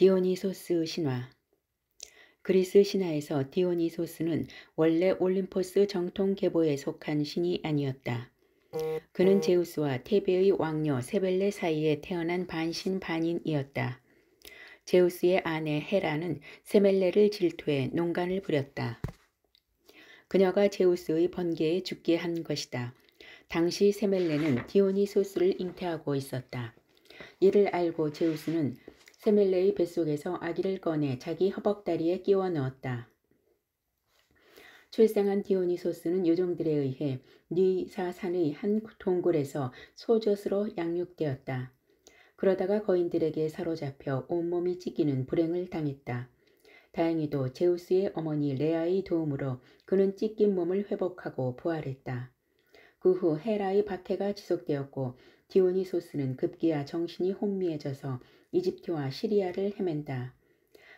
디오니소스 신화. 그리스 신화에서 디오니소스는 원래 올림포스 정통 계보에 속한 신이 아니었다. 그는 제우스와 테베의 왕녀 세벨레 사이에 태어난 반신반인이었다. 제우스의 아내 헤라는 세멜레를 질투해 농간을 부렸다. 그녀가 제우스의 번개에 죽게 한 것이다. 당시 세멜레는 디오니소스를 잉태하고 있었다. 이를 알고 제우스는 세멜레의 뱃속에서 아기를 꺼내 자기 허벅다리에 끼워 넣었다. 출생한 디오니소스는 요정들에 의해 니사산의 한 동굴에서 소젖으로 양육되었다. 그러다가 거인들에게 사로잡혀 온몸이 찢기는 불행을 당했다. 다행히도 제우스의 어머니 레아의 도움으로 그는 찢긴 몸을 회복하고 부활했다. 그 후 헤라의 박해가 지속되었고 디오니소스는 급기야 정신이 혼미해져서 이집트와 시리아를 헤맨다.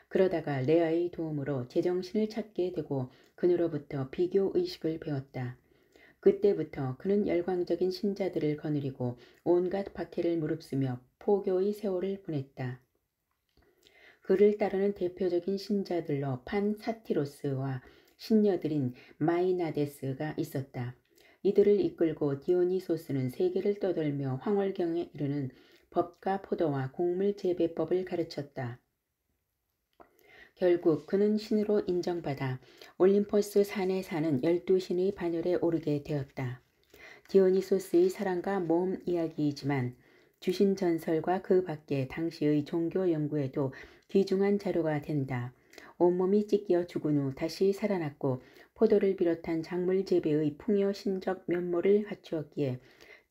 그러다가 레아의 도움으로 제정신을 찾게 되고 그녀로부터 비교의식을 배웠다. 그때부터 그는 열광적인 신자들을 거느리고 온갖 박해를 무릅쓰며 포교의 세월을 보냈다. 그를 따르는 대표적인 신자들로 판사티로스와 신녀들인 마이나데스가 있었다. 이들을 이끌고 디오니소스는 세계를 떠돌며 황홀경에 이르는 법과 포도와 곡물 재배법을 가르쳤다. 결국 그는 신으로 인정받아 올림포스 산에 사는 12신의 반열에 오르게 되었다. 디오니소스의 사랑과 모험 이야기이지만 주신 전설과 그 밖에 당시의 종교 연구에도 귀중한 자료가 된다. 온몸이 찢겨 죽은 후 다시 살아났고 포도를 비롯한 작물 재배의 풍요신적 면모를 갖추었기에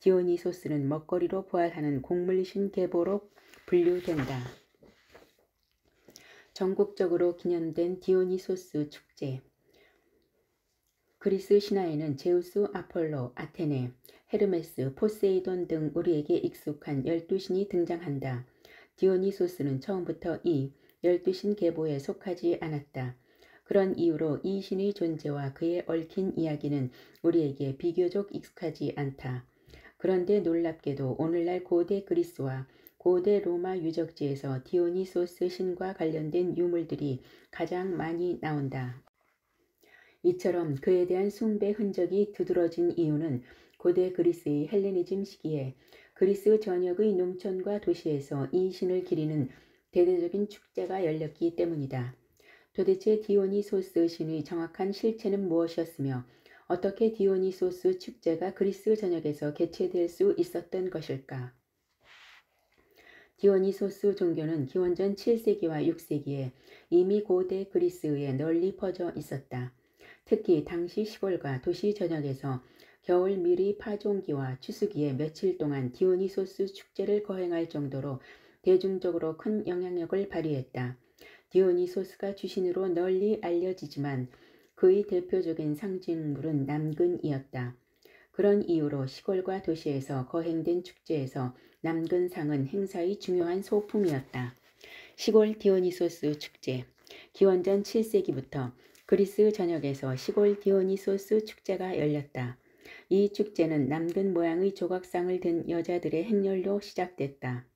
디오니소스는 먹거리로 부활하는 곡물신 계보로 분류된다. 전국적으로 기념된 디오니소스 축제. 그리스 신화에는 제우스, 아폴로, 아테네, 헤르메스, 포세이돈 등 우리에게 익숙한 12신이 등장한다. 디오니소스는 처음부터 이 12신 계보에 속하지 않았다. 그런 이유로 이 신의 존재와 그에 얽힌 이야기는 우리에게 비교적 익숙하지 않다. 그런데 놀랍게도 오늘날 고대 그리스와 고대 로마 유적지에서 디오니소스 신과 관련된 유물들이 가장 많이 나온다. 이처럼 그에 대한 숭배 흔적이 두드러진 이유는 고대 그리스의 헬레니즘 시기에 그리스 전역의 농촌과 도시에서 이 신을 기리는 대대적인 축제가 열렸기 때문이다. 도대체 디오니소스 신의 정확한 실체는 무엇이었으며 어떻게 디오니소스 축제가 그리스 전역에서 개최될 수 있었던 것일까? 디오니소스 종교는 기원전 7세기와 6세기에 이미 고대 그리스에 널리 퍼져 있었다. 특히 당시 시골과 도시 전역에서 겨울 미리 파종기와 추수기에 며칠 동안 디오니소스 축제를 거행할 정도로 대중적으로 큰 영향력을 발휘했다. 디오니소스가 주신으로 널리 알려지지만 그의 대표적인 상징물은 남근이었다. 그런 이유로 시골과 도시에서 거행된 축제에서 남근상은 행사의 중요한 소품이었다. 시골 디오니소스 축제. 기원전 7세기부터 그리스 전역에서 시골 디오니소스 축제가 열렸다. 이 축제는 남근 모양의 조각상을 든 여자들의 행렬로 시작됐다.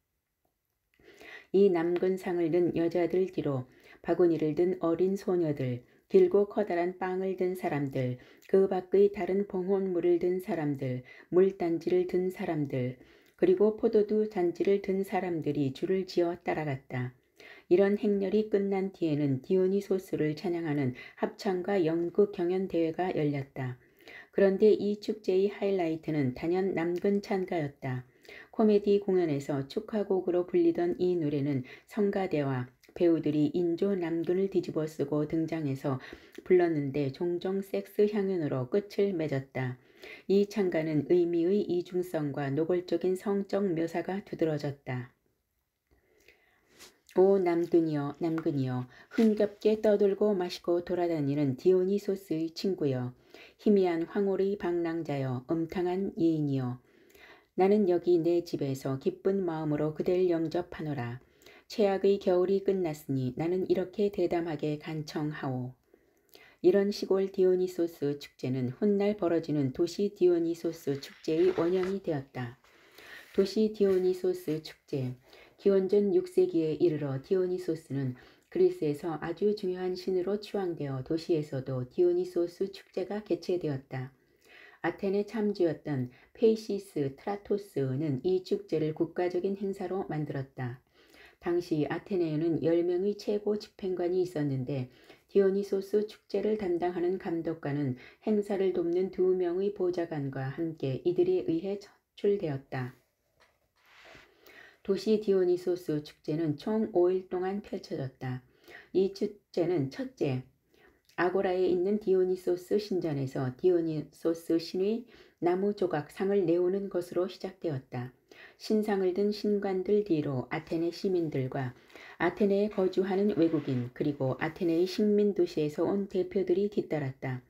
이 남근상을 든 여자들 뒤로 바구니를 든 어린 소녀들, 길고 커다란 빵을 든 사람들, 그 밖의 다른 봉헌물을 든 사람들, 물단지를 든 사람들, 그리고 포도주 단지를 든 사람들이 줄을 지어 따라갔다. 이런 행렬이 끝난 뒤에는 디오니소스를 찬양하는 합창과 연극 경연 대회가 열렸다. 그런데 이 축제의 하이라이트는 단연 남근 찬가였다. 코미디 공연에서 축하곡으로 불리던 이 노래는 성가대와 배우들이 인조 남근을 뒤집어 쓰고 등장해서 불렀는데 종종 섹스 향연으로 끝을 맺었다. 이 찬가는 의미의 이중성과 노골적인 성적 묘사가 두드러졌다. 오 남근이여 남근이여 흥겹게 떠돌고 마시고 돌아다니는 디오니소스의 친구여 희미한 황홀의 방랑자여 음탕한 예인이여 나는 여기 내 집에서 기쁜 마음으로 그댈 영접하노라. 최악의 겨울이 끝났으니 나는 이렇게 대담하게 간청하오. 이런 시골 디오니소스 축제는 훗날 벌어지는 도시 디오니소스 축제의 원형이 되었다. 도시 디오니소스 축제. 기원전 6세기에 이르러 디오니소스는 그리스에서 아주 중요한 신으로 추앙되어 도시에서도 디오니소스 축제가 개최되었다. 아테네 참주였던 페이시스 트라토스는 이 축제를 국가적인 행사로 만들었다. 당시 아테네에는 10명의 최고 집행관이 있었는데 디오니소스 축제를 담당하는 감독관은 행사를 돕는 2명의 보좌관과 함께 이들에 의해 선출되었다. 도시 디오니소스 축제는 총 5일 동안 펼쳐졌다. 이 축제는 첫째, 아고라에 있는 디오니소스 신전에서 디오니소스 신의 나무 조각 상을 내오는 것으로 시작되었다. 신상을 든 신관들 뒤로 아테네 시민들과 아테네에 거주하는 외국인 그리고 아테네의 식민 도시에서 온 대표들이 뒤따랐다.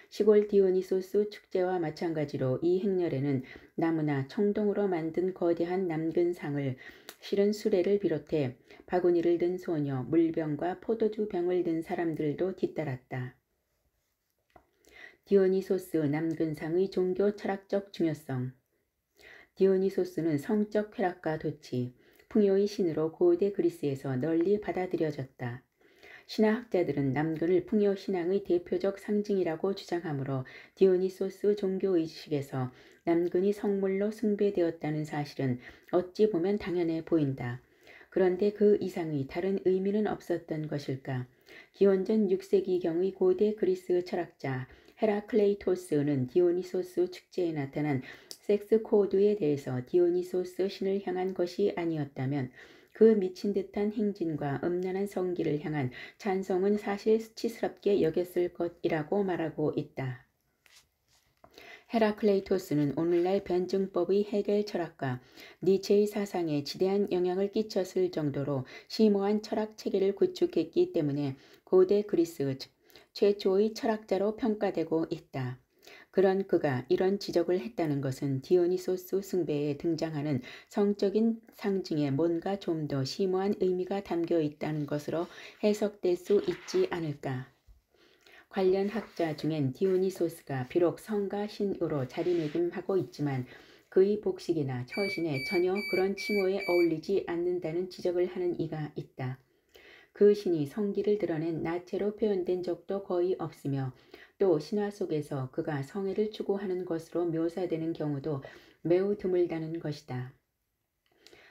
시골 디오니소스 축제와 마찬가지로 이 행렬에는 나무나 청동으로 만든 거대한 남근 상을 실은 수레를 비롯해 바구니를 든 소녀, 물병과 포도주 병을 든 사람들도 뒤따랐다. 디오니소스 남근상의 종교 철학적 중요성. 디오니소스는 성적 쾌락과 도치, 풍요의 신으로 고대 그리스에서 널리 받아들여졌다. 신화학자들은 남근을 풍요신앙의 대표적 상징이라고 주장하므로 디오니소스 종교의식에서 남근이 성물로 숭배되었다는 사실은 어찌 보면 당연해 보인다. 그런데 그 이상의 다른 의미는 없었던 것일까? 기원전 6세기경의 고대 그리스 철학자 헤라클레이토스는 디오니소스 축제에 나타난 섹스 코드에 대해서 디오니소스 신을 향한 것이 아니었다면 그 미친 듯한 행진과 음란한 성기를 향한 찬송은 사실 수치스럽게 여겼을 것이라고 말하고 있다. 헤라클레이토스는 오늘날 변증법의 해결 철학과 니체의 사상에 지대한 영향을 끼쳤을 정도로 심오한 철학 체계를 구축했기 때문에 고대 그리스 최초의 철학자로 평가되고 있다. 그런 그가 이런 지적을 했다는 것은 디오니소스 숭배에 등장하는 성적인 상징에 뭔가 좀 더 심오한 의미가 담겨 있다는 것으로 해석될 수 있지 않을까. 관련 학자 중엔 디오니소스가 비록 성가 신으로 자리매김하고 있지만 그의 복식이나 처신에 전혀 그런 칭호에 어울리지 않는다는 지적을 하는 이가 있다. 그 신이 성기를 드러낸 나체로 표현된 적도 거의 없으며 또 신화 속에서 그가 성애를 추구하는 것으로 묘사되는 경우도 매우 드물다는 것이다.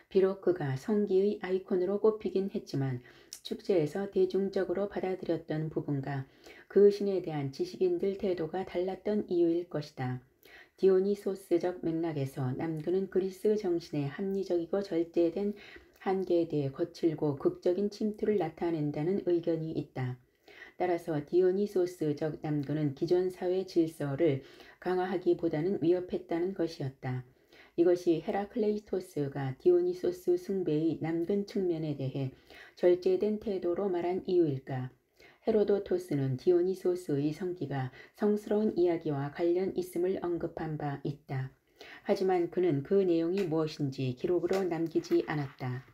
비록 그가 성기의 아이콘으로 꼽히긴 했지만 축제에서 대중적으로 받아들였던 부분과 그 신에 대한 지식인들 태도가 달랐던 이유일 것이다. 디오니소스적 맥락에서 남근은 그리스 정신의 합리적이고 절제된 한계에 대해 거칠고 극적인 침투를 나타낸다는 의견이 있다. 따라서 디오니소스적 남근은 기존 사회 질서를 강화하기보다는 위협했다는 것이었다. 이것이 헤라클레이토스가 디오니소스 숭배의 남근 측면에 대해 절제된 태도로 말한 이유일까? 헤로도토스는 디오니소스의 성기가 성스러운 이야기와 관련 있음을 언급한 바 있다. 하지만 그는 그 내용이 무엇인지 기록으로 남기지 않았다.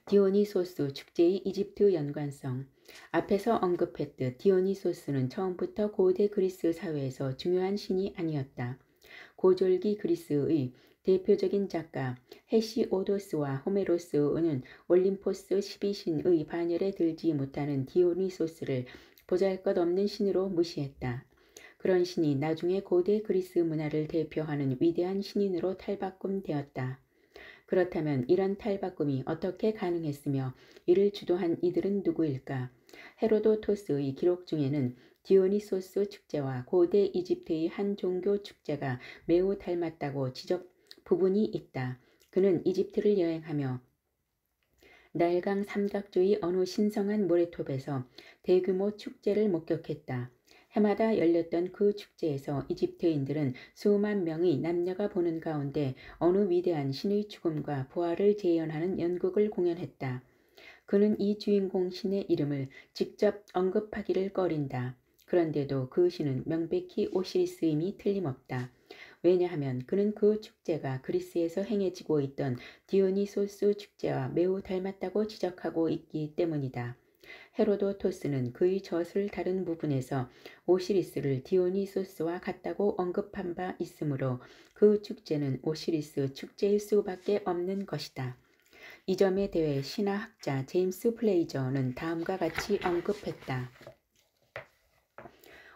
디오니소스 축제의 이집트 연관성. 앞에서 언급했듯 디오니소스는 처음부터 고대 그리스 사회에서 중요한 신이 아니었다. 고졸기 그리스의 대표적인 작가 헤시오도스와 호메로스는 올림포스 12신의 반열에 들지 못하는 디오니소스를 보잘것없는 신으로 무시했다. 그런 신이 나중에 고대 그리스 문화를 대표하는 위대한 신인으로 탈바꿈되었다. 그렇다면 이런 탈바꿈이 어떻게 가능했으며 이를 주도한 이들은 누구일까? 헤로도토스의 기록 중에는 디오니소스 축제와 고대 이집트의 한 종교 축제가 매우 닮았다고 지적 부분이 있다. 그는 이집트를 여행하며 나일강 삼각주의 어느 신성한 모래톱에서 대규모 축제를 목격했다. 해마다 열렸던 그 축제에서 이집트인들은 수만 명의 남녀가 보는 가운데 어느 위대한 신의 죽음과 부활을 재현하는 연극을 공연했다. 그는 이 주인공 신의 이름을 직접 언급하기를 꺼린다. 그런데도 그 신은 명백히 오시리스임이 틀림없다. 왜냐하면 그는 그 축제가 그리스에서 행해지고 있던 디오니소스 축제와 매우 닮았다고 지적하고 있기 때문이다. 헤로도토스는 그의 젖을 다룬 부분에서 오시리스를 디오니소스와 같다고 언급한 바 있으므로 그 축제는 오시리스 축제일 수밖에 없는 것이다. 이 점에 대해 신화학자 제임스 플레이저는 다음과 같이 언급했다.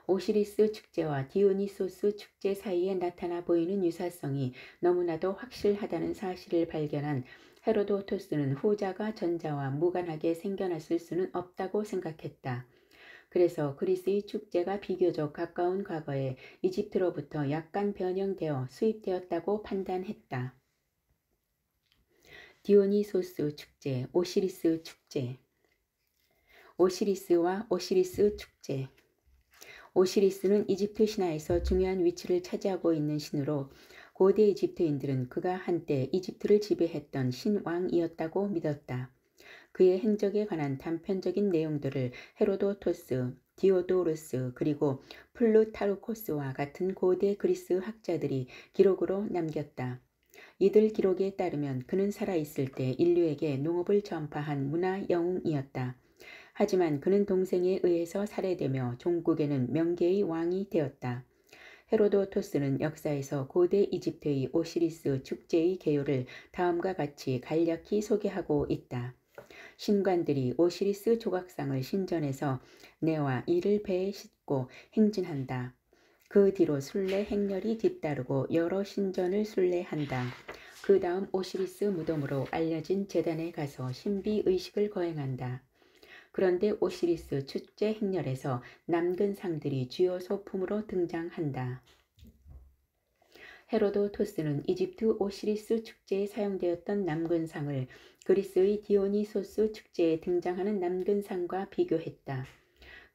오시리스 축제와 디오니소스 축제 사이에 나타나 보이는 유사성이 너무나도 확실하다는 사실을 발견한 헤로도토스는 후자가 전자와 무관하게 생겨났을 수는 없다고 생각했다. 그래서 그리스의 축제가 비교적 가까운 과거에 이집트로부터 약간 변형되어 수입되었다고 판단했다. 디오니소스 축제, 오시리스 축제. 오시리스와 오시리스 축제. 오시리스는 이집트 신화에서 중요한 위치를 차지하고 있는 신으로 고대 이집트인들은 그가 한때 이집트를 지배했던 신왕이었다고 믿었다. 그의 행적에 관한 단편적인 내용들을 헤로도토스, 디오도루스 그리고 플루타르코스와 같은 고대 그리스 학자들이 기록으로 남겼다. 이들 기록에 따르면 그는 살아있을 때 인류에게 농업을 전파한 문화 영웅이었다. 하지만 그는 동생에 의해서 살해되며 종국에는 명계의 왕이 되었다. 헤로도토스는 역사에서 고대 이집트의 오시리스 축제의 개요를 다음과 같이 간략히 소개하고 있다. 신관들이 오시리스 조각상을 신전에서 내와 이를 배에 싣고 행진한다. 그 뒤로 순례 행렬이 뒤따르고 여러 신전을 순례한다. 그 다음 오시리스 무덤으로 알려진 제단에 가서 신비의식을 거행한다. 그런데 오시리스 축제 행렬에서 남근 상들이 주요 소품으로 등장한다. 헤로도토스는 이집트 오시리스 축제에 사용되었던 남근상을 그리스의 디오니소스 축제에 등장하는 남근상과 비교했다.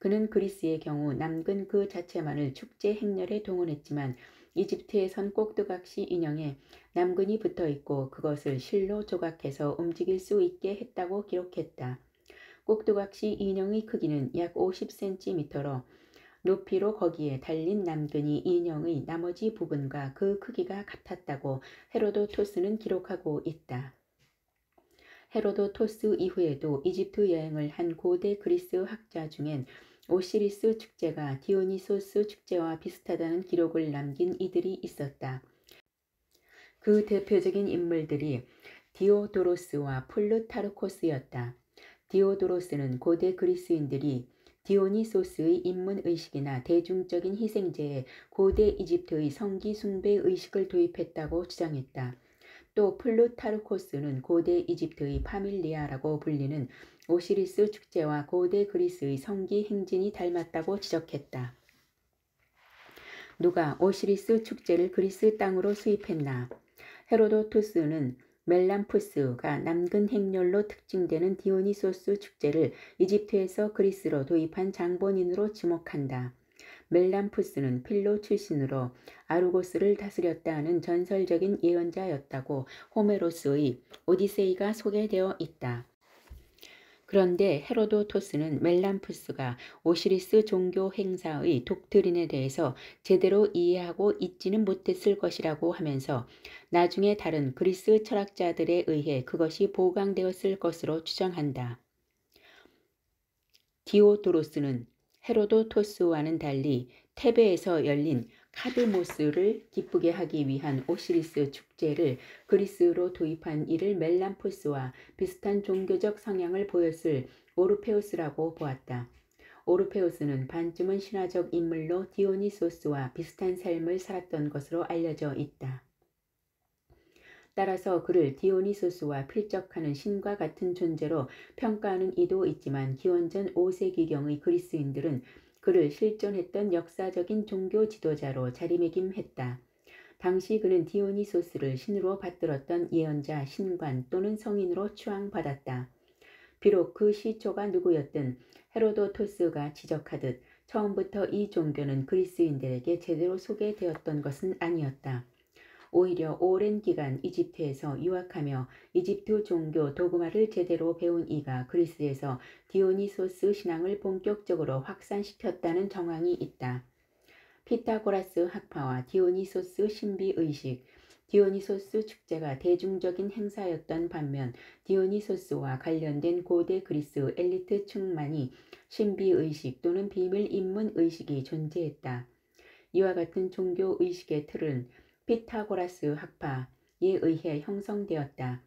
그는 그리스의 경우 남근 그 자체만을 축제 행렬에 동원했지만 이집트에선 꼭두각시 인형에 남근이 붙어있고 그것을 실로 조각해서 움직일 수 있게 했다고 기록했다. 꼭두각시 인형의 크기는 약 50cm로 높이로 거기에 달린 남근이 인형의 나머지 부분과 그 크기가 같았다고 헤로도토스는 기록하고 있다. 헤로도토스 이후에도 이집트 여행을 한 고대 그리스 학자 중엔 오시리스 축제가 디오니소스 축제와 비슷하다는 기록을 남긴 이들이 있었다. 그 대표적인 인물들이 디오도로스와 플루타르코스였다. 디오도로스는 고대 그리스인들이 디오니소스의 인문의식이나 대중적인 희생제에 고대 이집트의 성기 숭배 의식을 도입했다고 주장했다. 또 플루타르코스는 고대 이집트의 파밀리아라고 불리는 오시리스 축제와 고대 그리스의 성기 행진이 닮았다고 지적했다. 누가 오시리스 축제를 그리스 땅으로 수입했나? 헤로도투스는 멜람푸스가 남근 행렬로 특징되는 디오니소스 축제를 이집트에서 그리스로 도입한 장본인으로 지목한다. 멜람푸스는 필로 출신으로 아르고스를 다스렸다 하는 전설적인 예언자였다고 호메로스의 오디세이가 소개되어 있다. 그런데 헤로도토스는 멜람푸스가 오시리스 종교 행사의 독트린에 대해서 제대로 이해하고 있지는 못했을 것이라고 하면서 나중에 다른 그리스 철학자들에 의해 그것이 보강되었을 것으로 추정한다. 디오도로스는 헤로도토스와는 달리 테베에서 열린 카드모스를 기쁘게 하기 위한 오시리스 축제를 그리스로 도입한 이를 멜람푸스와 비슷한 종교적 성향을 보였을 오르페우스라고 보았다. 오르페우스는 반쯤은 신화적 인물로 디오니소스와 비슷한 삶을 살았던 것으로 알려져 있다. 따라서 그를 디오니소스와 필적하는 신과 같은 존재로 평가하는 이도 있지만 기원전 5세기경의 그리스인들은 그를 실존했던 역사적인 종교 지도자로 자리매김했다. 당시 그는 디오니소스를 신으로 받들었던 예언자, 신관 또는 성인으로 추앙받았다. 비록 그 시초가 누구였든 헤로도토스가 지적하듯 처음부터 이 종교는 그리스인들에게 제대로 소개되었던 것은 아니었다. 오히려 오랜 기간 이집트에서 유학하며 이집트 종교 도그마를 제대로 배운 이가 그리스에서 디오니소스 신앙을 본격적으로 확산시켰다는 정황이 있다. 피타고라스 학파와 디오니소스 신비의식, 디오니소스 축제가 대중적인 행사였던 반면 디오니소스와 관련된 고대 그리스 엘리트층만이 신비의식 또는 비밀 인문의식이 존재했다. 이와 같은 종교의식의 틀은 피타고라스 학파에 의해 형성되었다.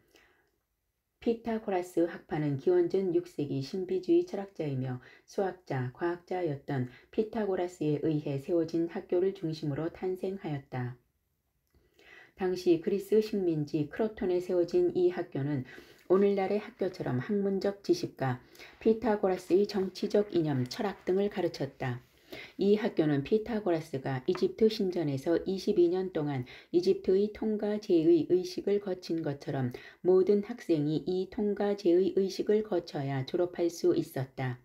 피타고라스 학파는 기원전 6세기 신비주의 철학자이며 수학자, 과학자였던 피타고라스에 의해 세워진 학교를 중심으로 탄생하였다. 당시 그리스 식민지 크로톤에 세워진 이 학교는 오늘날의 학교처럼 학문적 지식과 피타고라스의 정치적 이념, 철학 등을 가르쳤다. 이 학교는 피타고라스가 이집트 신전에서 22년 동안 이집트의 통가제의 의식을 거친 것처럼 모든 학생이 이 통가제의 의식을 거쳐야 졸업할 수 있었다.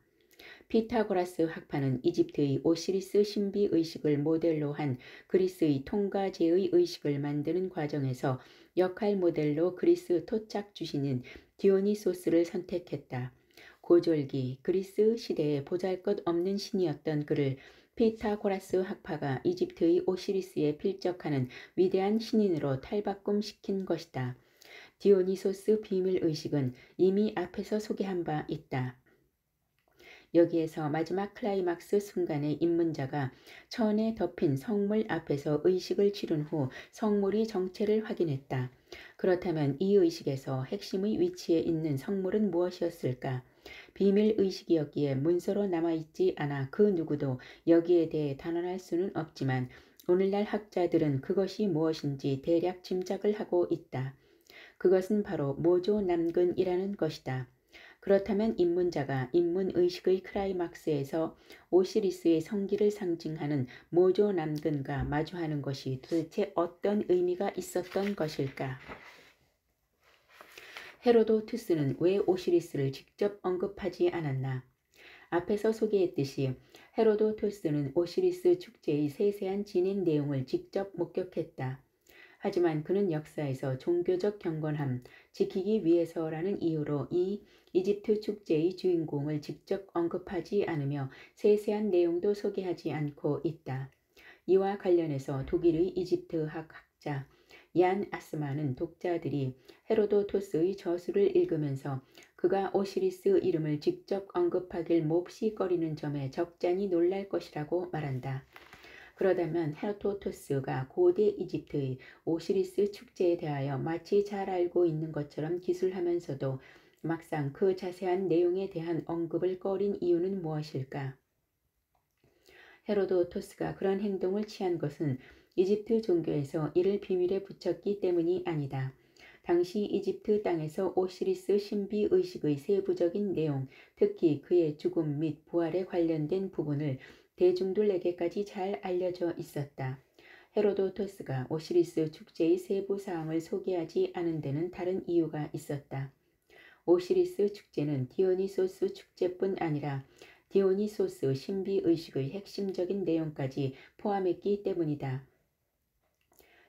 피타고라스 학파는 이집트의 오시리스 신비 의식을 모델로 한 그리스의 통가제의 의식을 만드는 과정에서 역할 모델로 그리스 토착 주신인 디오니소스를 선택했다. 고졸기 그리스 시대에 보잘것없는 신이었던 그를 피타고라스 학파가 이집트의 오시리스에 필적하는 위대한 신인으로 탈바꿈시킨 것이다. 디오니소스 비밀의식은 이미 앞에서 소개한 바 있다. 여기에서 마지막 클라이막스 순간에 입문자가 천에 덮인 성물 앞에서 의식을 치른 후 성물의 정체를 확인했다. 그렇다면 이 의식에서 핵심의 위치에 있는 성물은 무엇이었을까? 비밀의식이었기에 문서로 남아있지 않아 그 누구도 여기에 대해 단언할 수는 없지만 오늘날 학자들은 그것이 무엇인지 대략 짐작을 하고 있다. 그것은 바로 모조남근이라는 것이다. 그렇다면 입문자가 입문의식의 클라이막스에서 오시리스의 성기를 상징하는 모조남근과 마주하는 것이 도대체 어떤 의미가 있었던 것일까? 헤로도투스는 왜 오시리스를 직접 언급하지 않았나? 앞에서 소개했듯이 헤로도토스는 오시리스 축제의 세세한 진행 내용을 직접 목격했다. 하지만 그는 역사에서 종교적 경건함, 지키기 위해서라는 이유로 이 이집트 축제의 주인공을 직접 언급하지 않으며 세세한 내용도 소개하지 않고 있다. 이와 관련해서 독일의 이집트학 학자 얀 아스만은 독자들이 헤로도토스의 저수를 읽으면서 그가 오시리스 이름을 직접 언급하길 몹시거리는 점에 적잖이 놀랄 것이라고 말한다. 그러다면 헤로도토스가 고대 이집트의 오시리스 축제에 대하여 마치 잘 알고 있는 것처럼 기술하면서도 막상 그 자세한 내용에 대한 언급을 꺼린 이유는 무엇일까? 헤로도토스가 그런 행동을 취한 것은 이집트 종교에서 이를 비밀에 붙였기 때문이 아니다. 당시 이집트 땅에서 오시리스 신비 의식의 세부적인 내용, 특히 그의 죽음 및 부활에 관련된 부분을 대중들에게까지 잘 알려져 있었다. 헤로도토스가 오시리스 축제의 세부 사항을 소개하지 않은 데는 다른 이유가 있었다. 오시리스 축제는 디오니소스 축제뿐 아니라 디오니소스 신비 의식의 핵심적인 내용까지 포함했기 때문이다.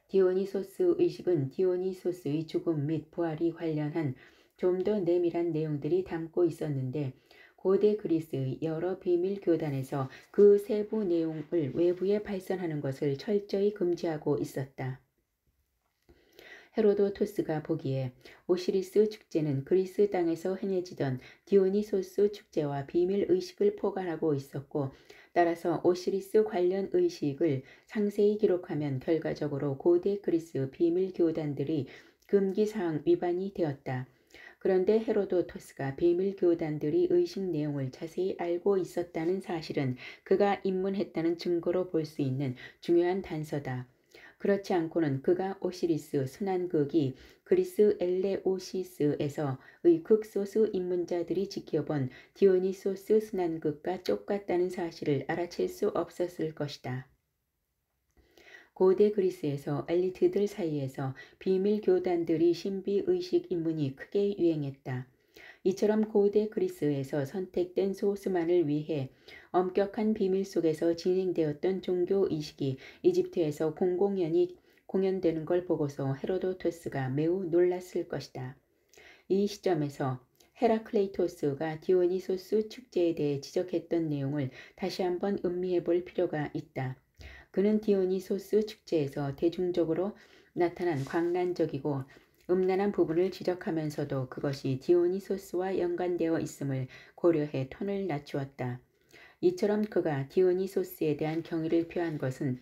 디오니소스 의식은 디오니소스의 죽음 및 부활이 관련한 좀 더 내밀한 내용들이 담고 있었는데 고대 그리스의 여러 비밀 교단에서 그 세부 내용을 외부에 발산하는 것을 철저히 금지하고 있었다. 헤로도토스가 보기에 오시리스 축제는 그리스 땅에서 행해지던 디오니소스 축제와 비밀 의식을 포괄하고 있었고 따라서 오시리스 관련 의식을 상세히 기록하면 결과적으로 고대 그리스 비밀 교단들이 금기사항 위반이 되었다. 그런데 헤로도토스가 비밀 교단들이 의식 내용을 자세히 알고 있었다는 사실은 그가 입문했다는 증거로 볼 수 있는 중요한 단서다. 그렇지 않고는 그가 오시리스 순환극이 그리스 엘레오시스에서의 극소수 입문자들이 지켜본 디오니소스 순환극과 똑같다는 사실을 알아챌 수 없었을 것이다. 고대 그리스에서 엘리트들 사이에서 비밀 교단들이 신비의식 입문이 크게 유행했다. 이처럼 고대 그리스에서 선택된 소수만을 위해 엄격한 비밀 속에서 진행되었던 종교의식이 이집트에서 공공연히 공연되는 걸 보고서 헤로도토스가 매우 놀랐을 것이다. 이 시점에서 헤라클레이토스가 디오니소스 축제에 대해 지적했던 내용을 다시 한번 음미해 볼 필요가 있다. 그는 디오니소스 축제에서 대중적으로 나타난 광란적이고 음란한 부분을 지적하면서도 그것이 디오니소스와 연관되어 있음을 고려해 톤을 낮추었다. 이처럼 그가 디오니소스에 대한 경의를 표한 것은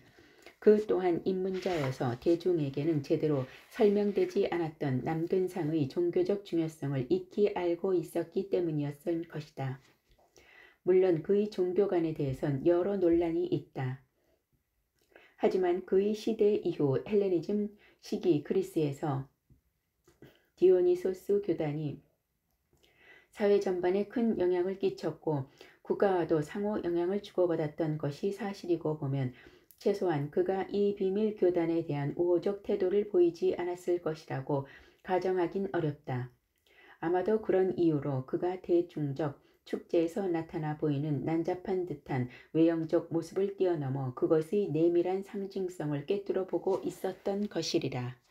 그 또한 입문자여서 대중에게는 제대로 설명되지 않았던 남근상의 종교적 중요성을 익히 알고 있었기 때문이었을 것이다. 물론 그의 종교관에 대해선 여러 논란이 있다. 하지만 그의 시대 이후 헬레니즘 시기 그리스에서 디오니소스 교단이 사회 전반에 큰 영향을 끼쳤고 국가와도 상호 영향을 주고받았던 것이 사실이고 보면 최소한 그가 이 비밀 교단에 대한 우호적 태도를 보이지 않았을 것이라고 가정하긴 어렵다. 아마도 그런 이유로 그가 대중적 축제에서 나타나 보이는 난잡한 듯한 외형적 모습을 뛰어넘어 그것의 내밀한 상징성을 꿰뚫어 보고 있었던 것이리라.